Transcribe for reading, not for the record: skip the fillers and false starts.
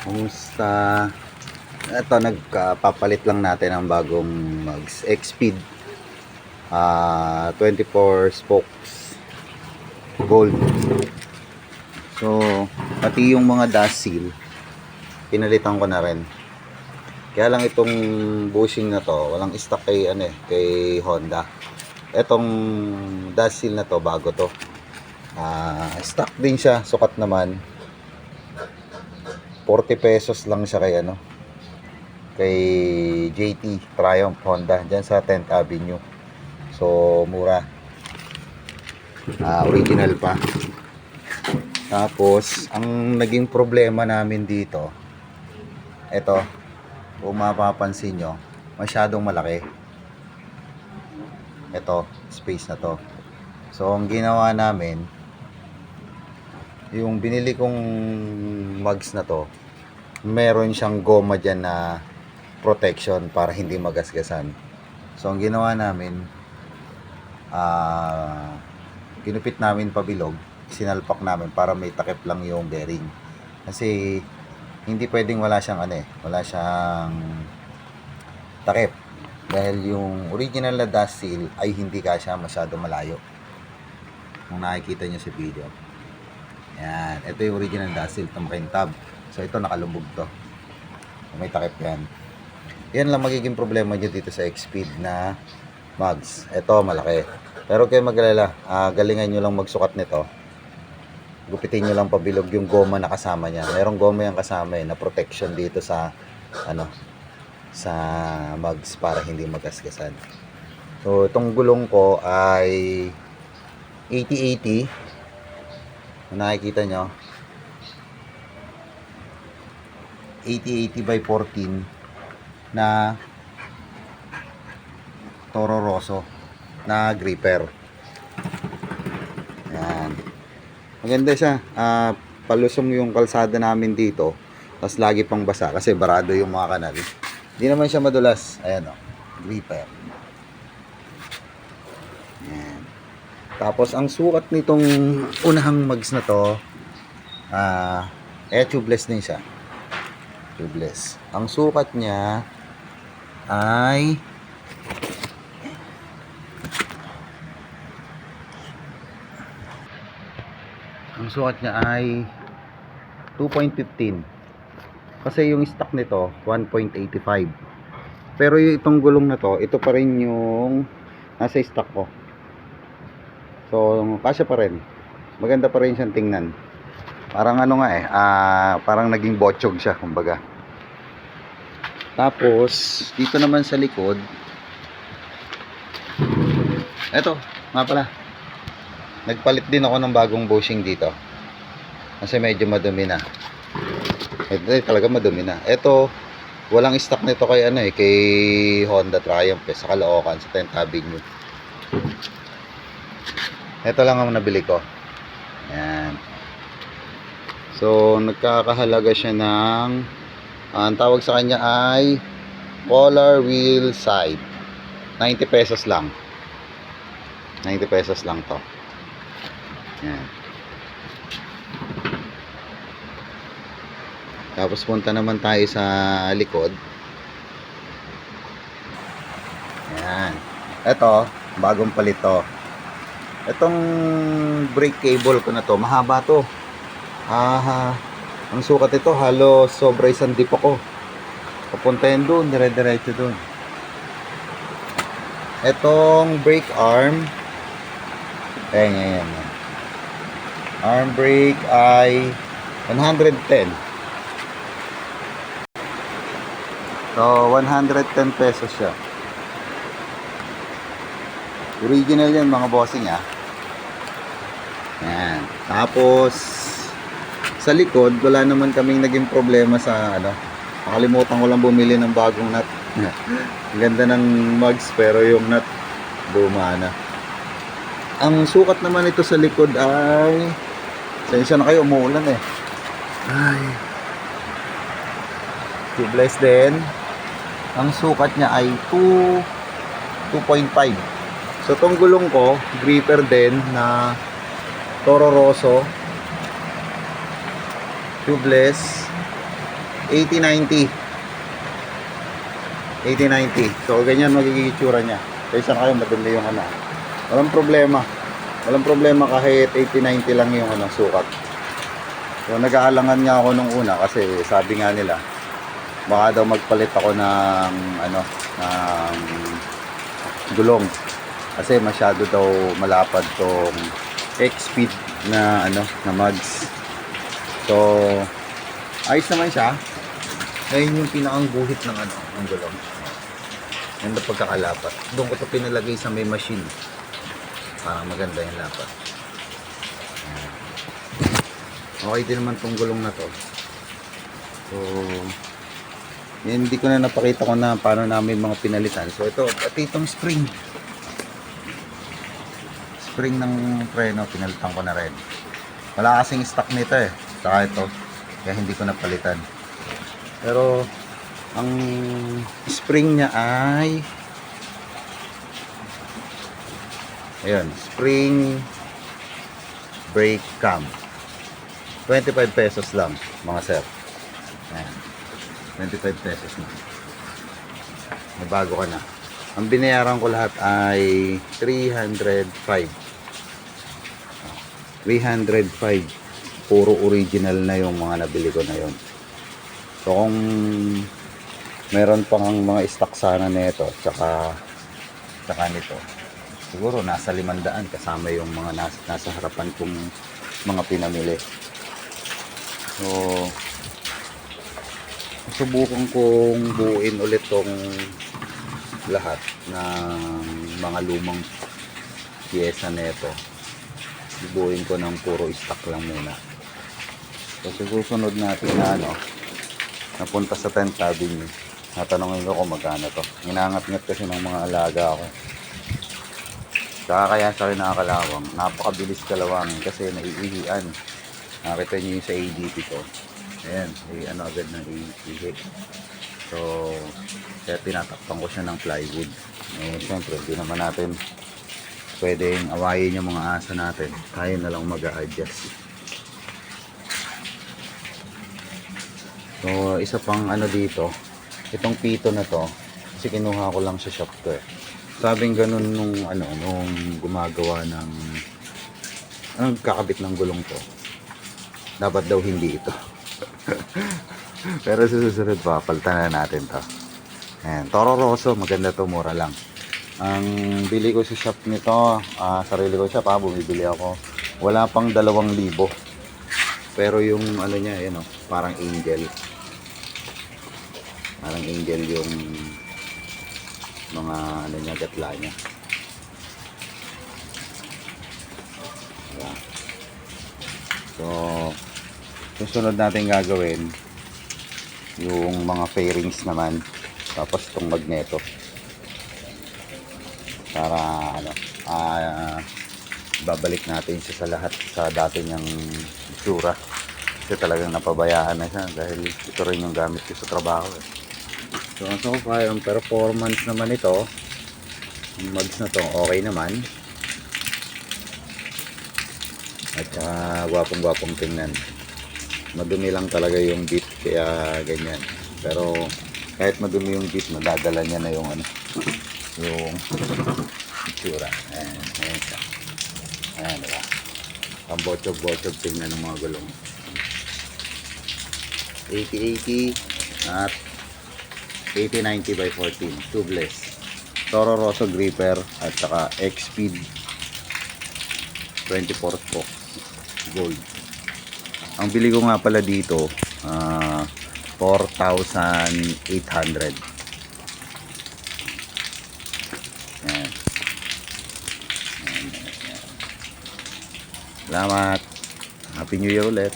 Kumusta? Ito, nagpapalit lang natin ng bagong mags. X-Speed 24 spokes gold. So, pati yung mga dust seal pinalitan ko na rin. Kaya lang itong bushing na to, walang stock kay kay Honda. Etong dust seal na to, bago to. Stock din siya, sukat naman. 40 pesos lang siya kay JT Triumph Honda diyan sa 10th Avenue. So mura. Original pa. Tapos ang naging problema namin dito, ito, kung mapapansin nyo, masyadong malaki ito, space na to. So ang ginawa namin, yung binili kong mugs na to, meron siyang goma dyan na protection para hindi magasgasan. So ang ginawa namin, kinupit namin pabilog, sinalpak namin para may takip lang yung bearing. Kasi hindi pwedeng wala siyang wala siyang takip. Dahil yung original na dust seal ay hindi kasya masyado malayo. Kung nakikita nyo sa video. Yan, ito yung original dust seal, tumakintab. So ito nakalubog to. May takip yan. Yan lang magiging problema nyo dito sa X-Speed na mugs. Ito malaki. Pero kayo mag-alala, galingan nyo lang magsukat nito. Gupitin nyo lang pabilog yung goma na kasama niya. Merong goma yung kasama na protection dito sa sa mugs para hindi magasgasan. So itong gulong ko ay 80-80. Kung nakikita nyo, 80-80 by 14 na Toro Rosso na gripper. Yan. Maganda siya. Palusong yung kalsada namin dito. Tapos lagi pang basa kasi barado yung mga kanal. Hindi naman siya madulas. Ayan o. Gripper. Yan. Tapos ang sukat nitong unahang mugs na to, tubeless din siya. Tubeless. Ang sukat niya ay ang sukat niya ay 2.15. Kasi yung stock nito 1.85. Pero yung itong gulong na to, ito pa rin yung nasa stock ko. So kasya pa rin. Maganda pa rin siyang tingnan. Parang parang naging botchog siya kumbaga. Tapos dito naman sa likod, eto nga pala, nagpalit din ako ng bagong bushing dito kasi medyo madumi na. Ito talaga madumi na. Ito walang stock nito kay kay Honda Triumph sa Caloocan sa 10th Avenue. Ito lang ang nabili ko. Ayan. So nagkakahalaga siya ng ang tawag sa kanya ay Polar Wheel Side. 90 pesos lang. 90 pesos lang to. Ayan. Tapos punta naman tayo sa likod. Ayan. Ito, bagong palit to. Itong brake cable ko na to, mahaba to. Ang sukat ito, halos sobra isang dip ako. Papuntahin doon, dire-diretso doon. Itong brake arm, ayan. Arm brake ay 110. So 110 pesos siya. Original yan mga bossing Ayan. Tapos sa likod wala naman kaming naging problema sa nakalimutan ko lang bumili ng bagong nut. Ganda ng mugs pero yung nut luma na. Ang sukat naman ito sa likod ay sensya na kayo, umuulan ay tubeless din. Ang sukat niya ay 2.5. So tong gulong ko gripper din na Toro Rosso tubeless. 8090. 8090. So ganyan magiging itsura niya. Kaysa kayo madumi yung ano. Walang problema. Walang problema kahit 8090 lang yung ano, sukat. So nag-aalangan nga ako nung una kasi sabi nga nila baka daw magpalit ako ng ano, ng gulong. Kasi masyado daw malapad tong X-Speed na ano, na mags. So ayos naman siya. Ngayon yung pinakang guhit ng ano, ng gulong. Ganda pagkakalapat. Doon ko ito pinalagay sa may machine. Parang maganda yung lapat. Ayan. Okay din naman tong gulong na to. So, yan, hindi ko na napakita ko na paano namin mga pinalitan. So ito, at itong spring. Spring ng preno, pinalitan ko na rin. Wala kasing stock nito eh. Saka ito, kaya hindi ko napalitan. Pero, ang spring niya ay ayun, spring brake cam. 25 pesos lang, mga sir. Ayan. 25 pesos na. May bago ka na. Ang binayaran ko lahat ay 305. 305. Puro original na yung mga nabili ko na yon. So kung meron pang mga stock sana nito tsaka nito, siguro nasa 500 kasama yung mga nasa harapan kong mga pinamili. So subukan kong buuin ulit tong lahat ng mga lumang piyesa nito. Buuin ko ng puro stock lang muna. So susunod natin na ano, napunta sa 10th Avenue. Natanongin ko kung magkano to. Ginangat-ngat kasi ng mga alaga ako. Saka kaya sa akin nakakalawang. Napakabilis kalawangin kasi naiihian. Nakita nyo yung sa ADP ko. Ayan, ano agad ng ihi. So, kaya tinatakpan ko siya ng plywood. Eh, syempre, hindi naman natin pwedeng awayin yung mga asa natin. Tayo na lang mag-a-adjust. So, isa pang ano dito, itong pito na to, kasi kinuha ko lang sa shop ko eh. Sabing ganun nung ano, nung gumagawa ng anong kakabit ng gulong to. Dapat daw hindi ito. Pero sa susunod pa, palitan na natin to. Ayan, Toro Rosso, maganda to, mura lang. Ang bili ko sa shop nito, sarili ko shop, bumibili ako. Wala pang 2,000. Pero yung ano niya, yun oh, parang angel. Parang angel yung mga ano niya, gatla niya. Ayan. So, susunod natin gagawin yung mga fairings naman, tapos itong magneto para ano, babalik natin siya sa lahat sa dati niyang itsura kasi talagang napabayaan na siya dahil ito rin yung gamit ko sa trabaho eh. So far ang performance naman ito, yung mags na to okay naman at gwapong tingnan. Madumi lang talaga yung beat kaya ganyan, pero kahit madumi yung beat madadala niya na yung ano, yung itsura. Ayan siya. Ayan, diba? Ang botsog tingnan ng mga gulong. 8080 at 8090 by 14 tubeless Toro Rosso gripper at saka X-Speed 24 spokes gold. Ang bili ko nga pala dito 4,800. Ayan. Salamat. Happy New Year ulit.